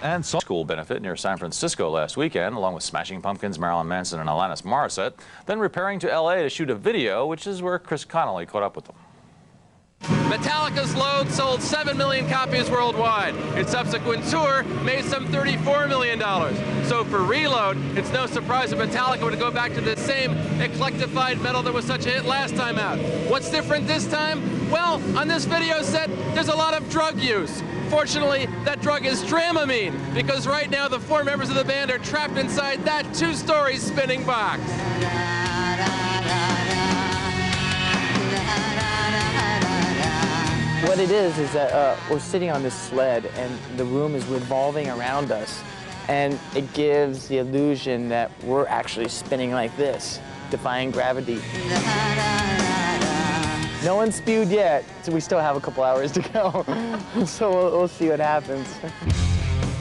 And school benefit near San Francisco last weekend, along with Smashing Pumpkins, Marilyn Manson, and Alanis Morissette, then repairing to L.A. to shoot a video, which is where Chris Connolly caught up with them. Metallica's Load sold 7 million copies worldwide. Its subsequent tour made some $34 million. So for Reload, it's no surprise that Metallica would go back to the same eclectified metal that was such a hit last time out. What's different this time? Well, on this video set, there's a lot of drug use. Fortunately, that drug is Dramamine, because right now the 4 members of the band are trapped inside that 2-story spinning box. What it is that we're sitting on this sled and the room is revolving around us, and it gives the illusion that we're actually spinning like this, defying gravity. No one's spewed yet, so we still have a couple hours to go. So we'll see what happens.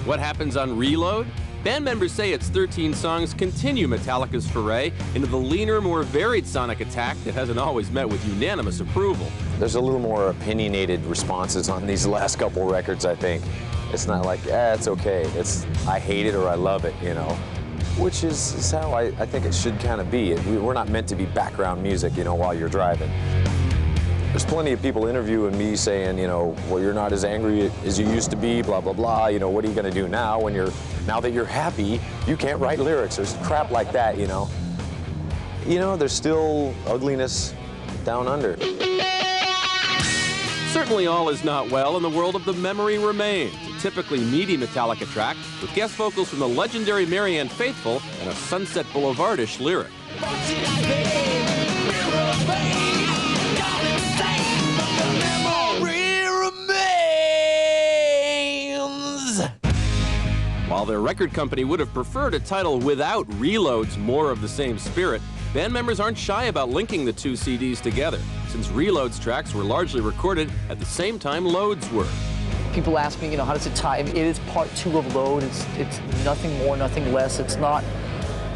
What happens on Reload? Band members say its 13 songs continue Metallica's foray into the leaner, more varied sonic attack that hasn't always met with unanimous approval. There's a little more opinionated responses on these last couple records, I think. It's not like, it's okay. It's, I hate it or I love it, you know. Which is how I think it should kind of be. We're not meant to be background music, you know, while you're driving. There's plenty of people interviewing me saying, you know, well, you're not as angry as you used to be, blah, blah, blah. You know, what are you going to do now now that you're happy, you can't write lyrics. There's crap like that, you know. You know, there's still ugliness down under. Certainly all is not well in the world of The Memory Remains, a typically meaty Metallica track with guest vocals from the legendary Marianne Faithfull and a Sunset Boulevard-ish lyric. While their record company would have preferred a title without Reload's more of the same spirit, band members aren't shy about linking the 2 CDs together, since Reload's tracks were largely recorded at the same time Load's were. People ask me, you know, how does it tie? It is part 2 of Load. It's nothing more, nothing less. It's not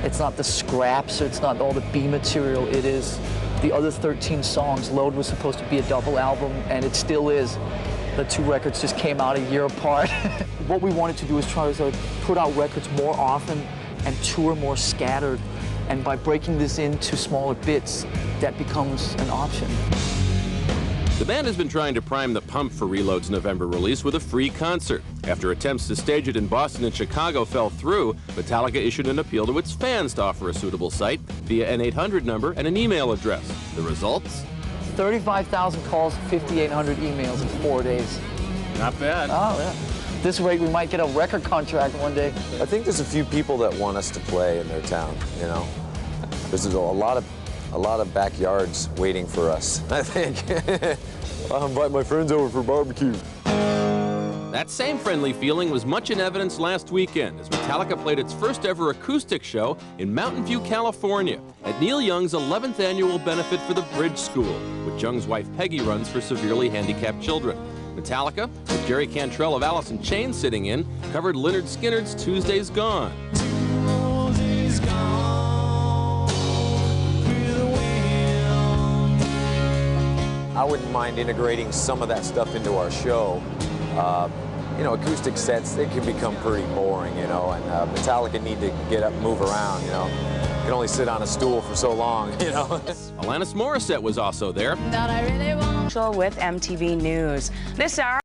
the scraps, it's not all the B material. It is the other 13 songs. Load was supposed to be a double album, and it still is. The 2 records just came out a year apart. What we wanted to do is try to put out records more often and tour more scattered. And by breaking this into smaller bits, that becomes an option. The band has been trying to prime the pump for Reload's November release with a free concert. After attempts to stage it in Boston and Chicago fell through, Metallica issued an appeal to its fans to offer a suitable site via an 800 number and an email address. The results? 35,000 calls, 5,800 emails in 4 days. Not bad. Oh, yeah. This rate, we might get a record contract one day. I think there's a few people that want us to play in their town, you know. There's a lot of backyards waiting for us, I think. I'll invite my friends over for barbecue. That same friendly feeling was much in evidence last weekend as Metallica played its first ever acoustic show in Mountain View, California, at Neil Young's 11th annual benefit for the Bridge School, which Young's wife Peggy runs for severely handicapped children. Metallica, with Jerry Cantrell of Alice in Chains sitting in, covered Lynyrd Skynyrd's Tuesday's Gone. I wouldn't mind integrating some of that stuff into our show. You know, acoustic sets, they can become pretty boring, you know, and Metallica need to get up and move around, you know. You can only sit on a stool for so long, you know. Alanis Morissette was also there. With MTV News. This hour.